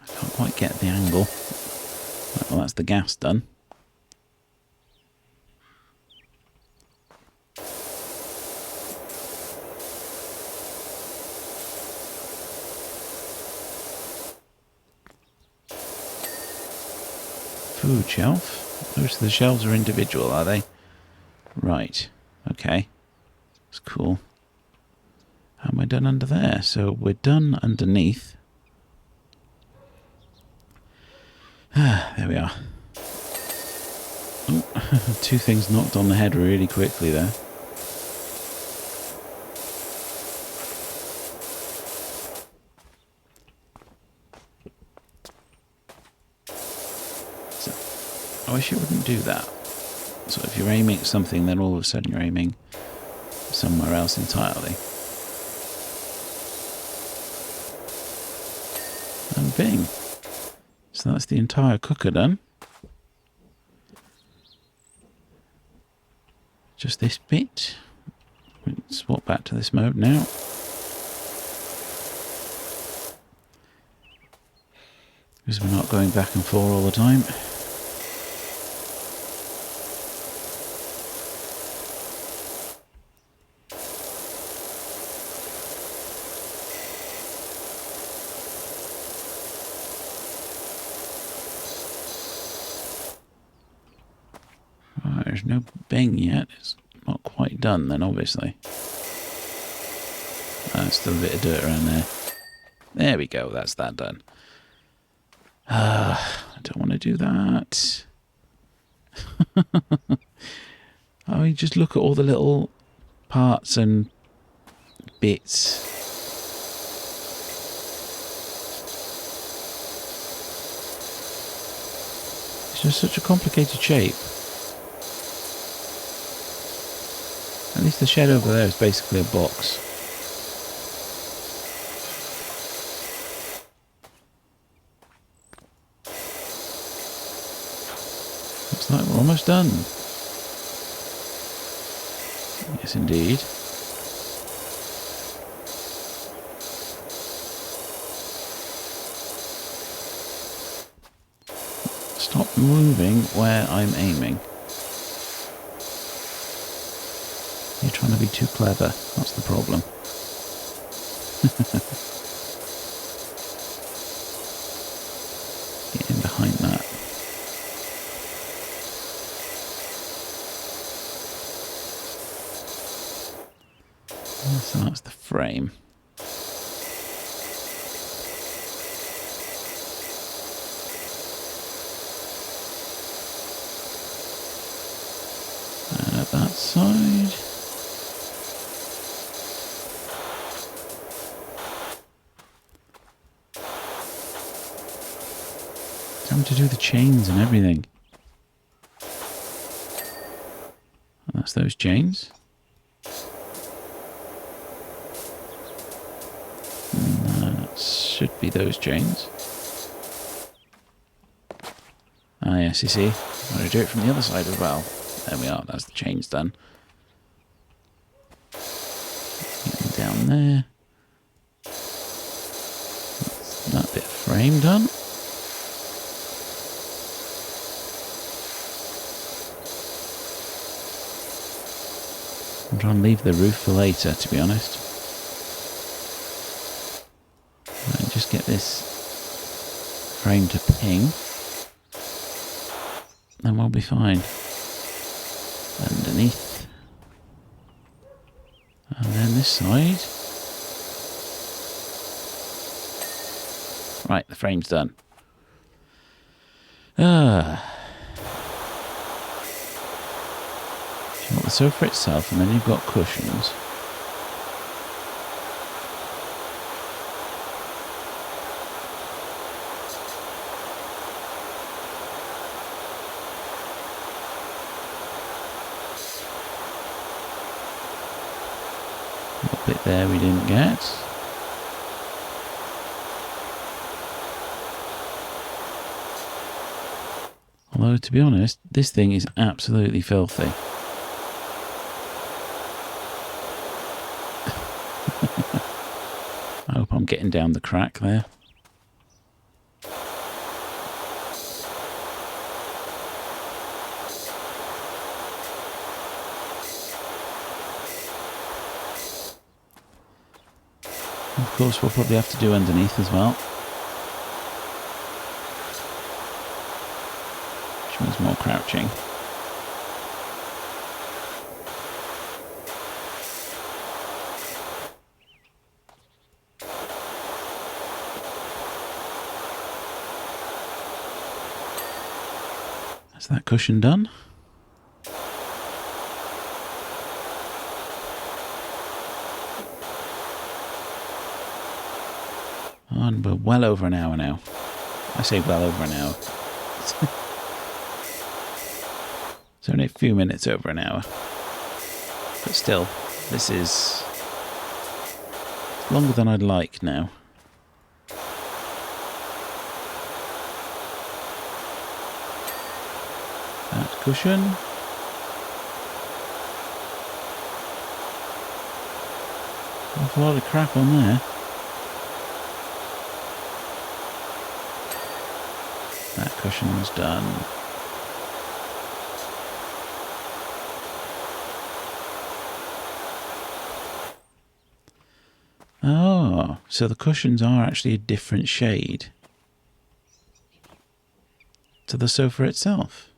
I can't quite get the angle. Well, that's the gas done. Food shelf. Most of the shelves are individual, are they? Right. Okay. That's cool. How am I done under there? So we're done underneath. There we are. Oh, two things knocked on the head really quickly there. I wish it wouldn't do that. So if you're aiming at something, then all of a sudden you're aiming somewhere else entirely. And bing. So that's the entire cooker done. Just this bit. We'll swap back to this mode now. Because we're not going back and forth all the time. There's no bang yet. It's not quite done then, obviously. There's still a bit of dirt around there. There we go, that's that done. I don't want to do that. I just look at all the little parts and bits. It's just such a complicated shape. At least the shed over there is basically a box. Looks like we're almost done. Yes, indeed. Stop moving where I'm aiming. You're trying to be too clever. That's the problem. Get in behind that. So that's the frame. And at that side. Time to do the chains and everything. And that's those chains. Should be those chains. Ah, yes, you see. I'm going to do it from the other side as well. There we are, that's the chains done. Getting down there. That's that bit of frame done. I'm trying to leave the roof for later, to be honest. Just get this frame to ping, and we'll be fine. Underneath, and then this side. Right, the frame's done. You've got the sofa itself, and then you've got cushions. A bit there we didn't get. Although, to be honest, this thing is absolutely filthy. I hope I'm getting down the crack there. Of course, we'll probably have to do underneath as well. Which means more crouching. Is that cushion done? And we're well over an hour now. I say well over an hour. It's only a few minutes over an hour. But still, this is longer than I'd like now. That cushion. Awful lot of crap on there. That cushion's done. Oh, so the cushions are actually a different shade to the sofa itself.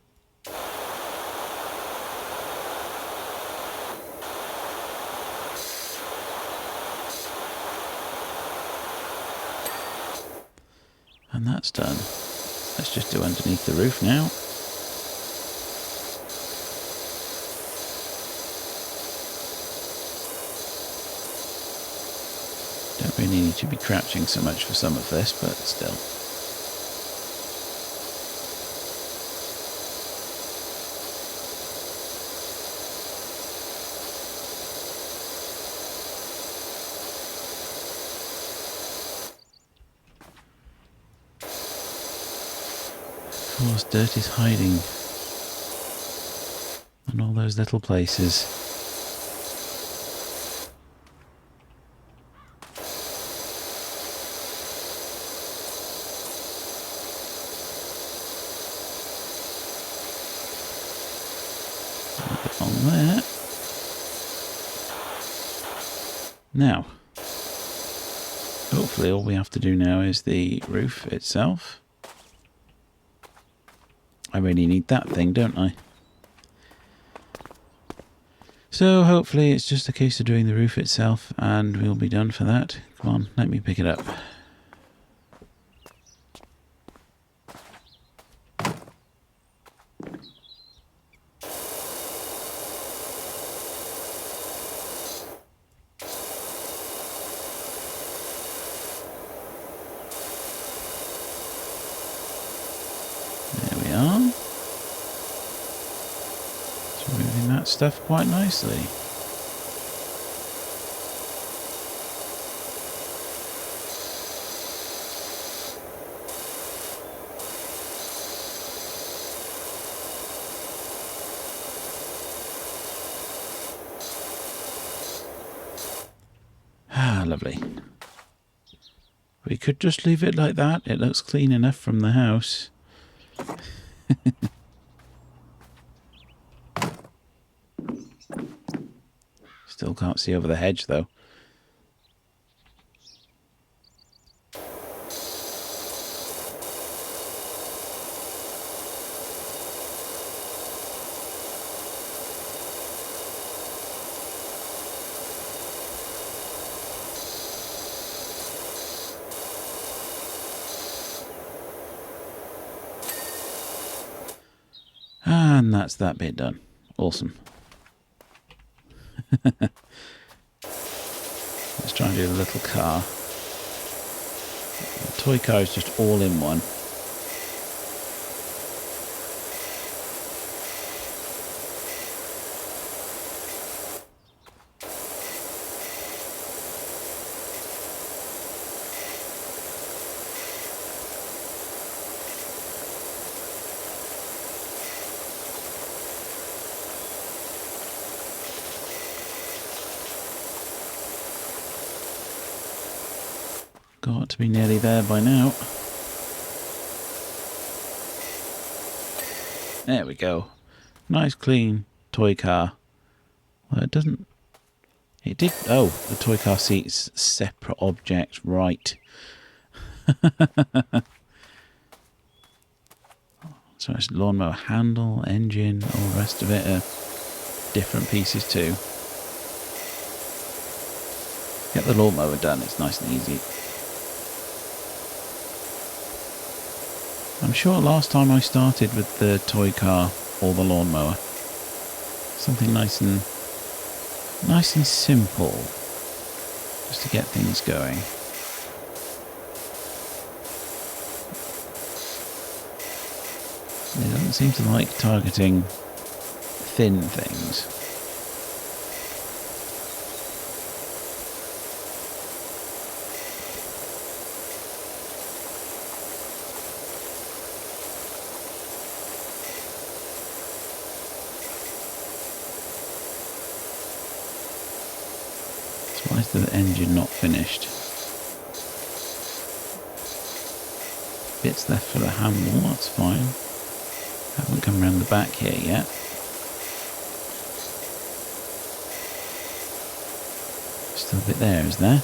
And that's done. Let's just do underneath the roof now. Don't really need to be crouching so much for some of this, but still. Of course, dirt is hiding And all those little places. On there. Now, hopefully all we have to do now is the roof itself. I really need that thing, don't I? So hopefully it's just a case of doing the roof itself and we'll be done for that. Come on, let me pick it up. There we are. It's moving that stuff quite nicely. Ah, lovely. We could just leave it like that. It looks clean enough from the house. Still can't see over the hedge though. And that's that bit done. Awesome. Let's try and do the little car. The toy car is just all in one. Got to be nearly there by now. There we go. Nice clean toy car. Well, it doesn't... It did... Oh, the toy car seat's separate object. Right. So it's lawnmower handle, engine, all the rest of it are different pieces too. Get the lawnmower done, it's nice and easy. I'm sure last time I started with the toy car or the lawnmower, something nice and simple, just to get things going. It doesn't seem to like targeting thin things. Why is the engine not finished? Bits left for the handle, that's fine. Haven't come around the back here yet. Still a bit there, is there?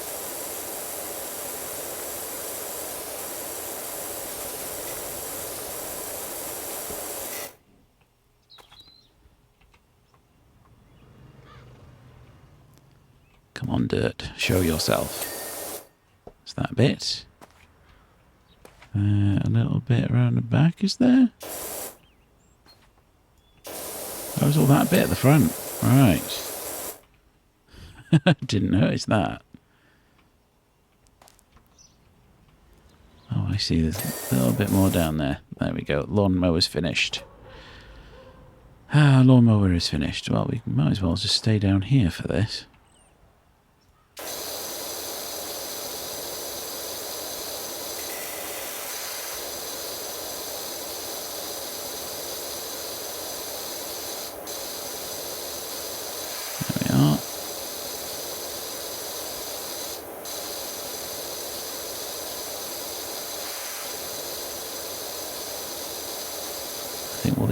Come on, dirt, show yourself. It's that bit. A little bit around the back, is there? That was all that bit at the front. Right. Didn't notice that. Oh, I see. There's a little bit more down there. There we go. Lawnmower's finished. Ah, lawnmower is finished. Well, we might as well just stay down here for this.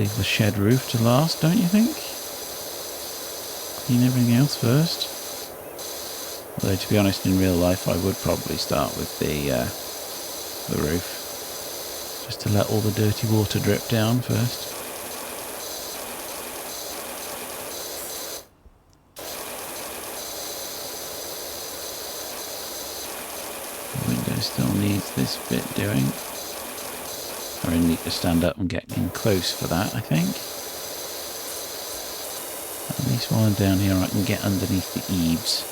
leave the shed roof to last, don't you think? Clean everything else first. Although, to be honest, in real life, I would probably start with the roof. Just to let all the dirty water drip down first. The window still needs this bit doing. I really need to stand up and get in close for that, I think. At least while I'm down here I can get underneath the eaves.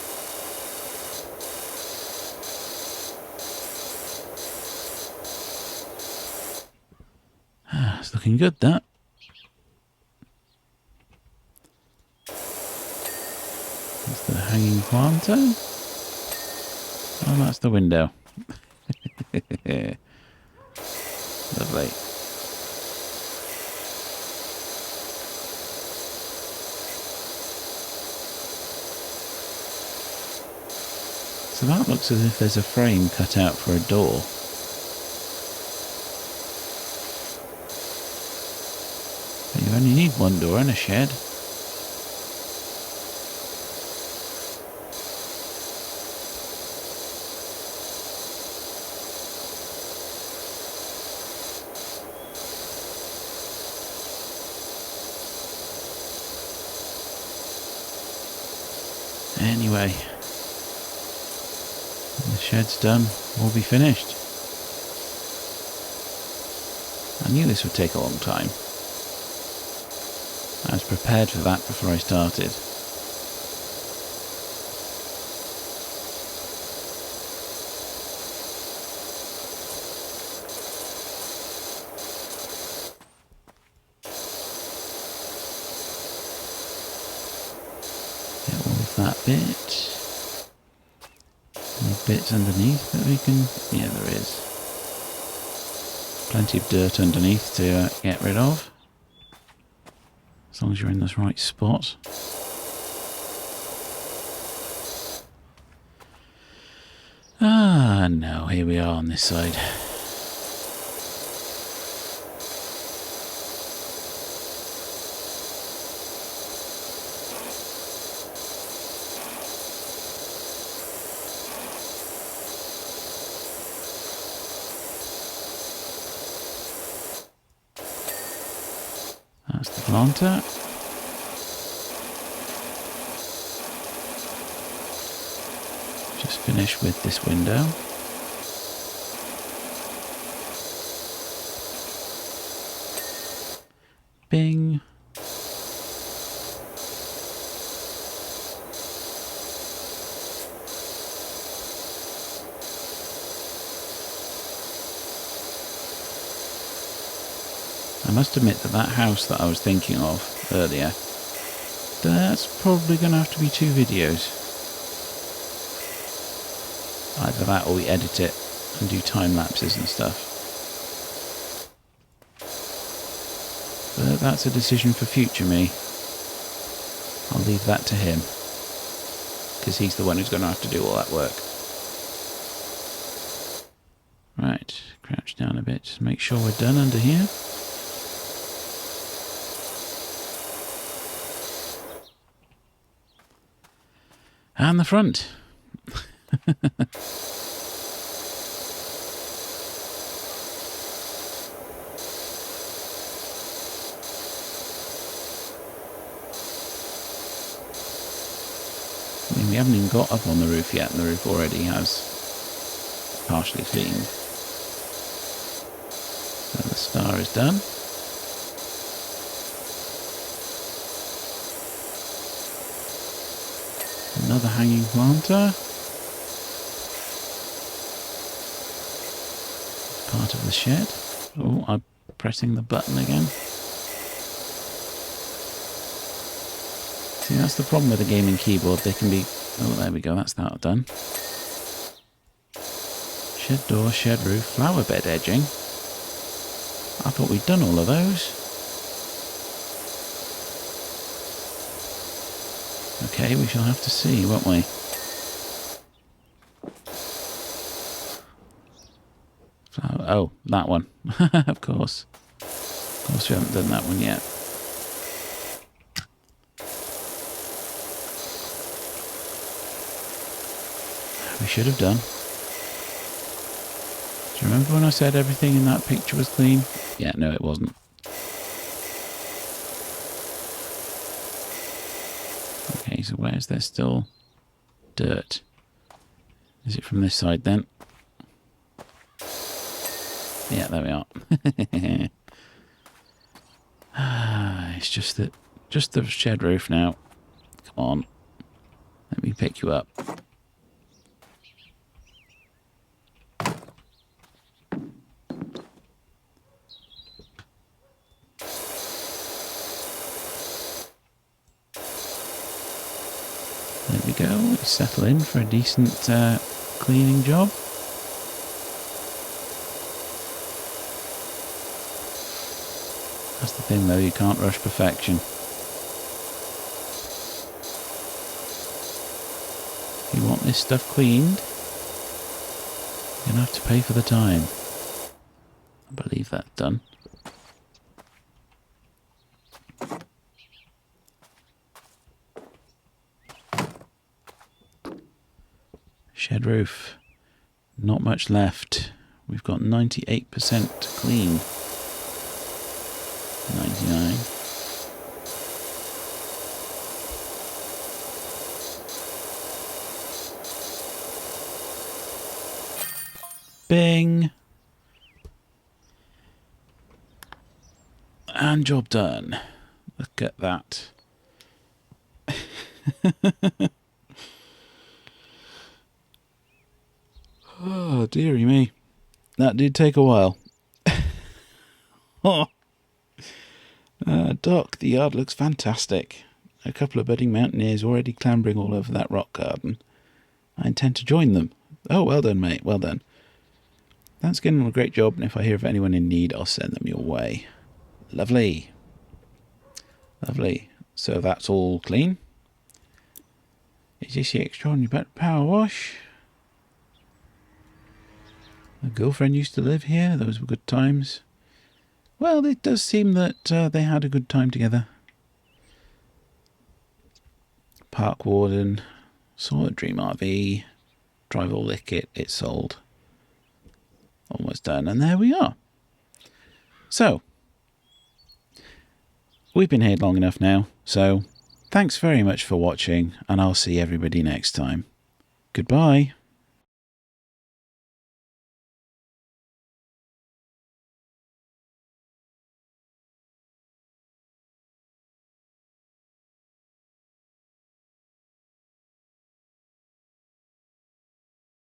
It's looking good, that. That's the hanging planter. Oh, that's the window. Lovely. So that looks as if there's a frame cut out for a door. But you only need one door in a shed. Anyway, when the shed's done, we'll be finished. I knew this would take a long time. I was prepared for that before I started. Get all of that bit. Any bits underneath that we can... Yeah, there is. Plenty of dirt underneath to get rid of. As long as you're in this right spot. Ah, no, here we are on this side. That's the planter. Just finish with this window. Bing. I must admit that house that I was thinking of earlier, that's probably going to have to be 2 videos. Either that or we edit it and do time lapses and stuff. But that's a decision for future me. I'll leave that to him, because he's the one who's going to have to do all that work. Right, crouch down a bit, just make sure we're done under here. And the front. I mean, we haven't even got up on the roof yet, and the roof already has partially cleaned. So the star is done. Another hanging planter. Part of the shed. Oh, I'm pressing the button again. See, that's the problem with a gaming keyboard. They can be... Oh, there we go. That's that done. Shed door, shed roof, flower bed edging. I thought we'd done all of those. Okay, we shall have to see, won't we? Oh, that one. Of course. course, we haven't done that one yet. We should have done. Do you remember when I said everything in that picture was clean? Yeah, no, it wasn't. Okay, so where's there still dirt? Is it from this side then? Yeah, there we are. It's just the shed roof now. Come on. Let me pick you up. There we go. We settle in for a decent cleaning job. That's the thing though, you can't rush perfection. If you want this stuff cleaned, you're going to have to pay for the time. I believe that's done. Shed roof. Not much left. We've got 98% clean. 99. Bing! And job done. Look at that. Oh, dearie me. That did take a while. Oh. Doc, the yard looks fantastic. A couple of budding mountaineers already clambering all over that rock garden. I intend to join them. Oh, well done, mate. Well done. That's getting a great job, and if I hear of anyone in need, I'll send them your way. Lovely. Lovely. So that's all clean. Is this the extraordinary power wash? My girlfriend used to live here. Those were good times. Well, it does seem that they had a good time together. Park warden. Saw a dream RV. Drive or lick it. It's sold. Almost done. And there we are. So, we've been here long enough now. So, thanks very much for watching. And I'll see everybody next time. Goodbye.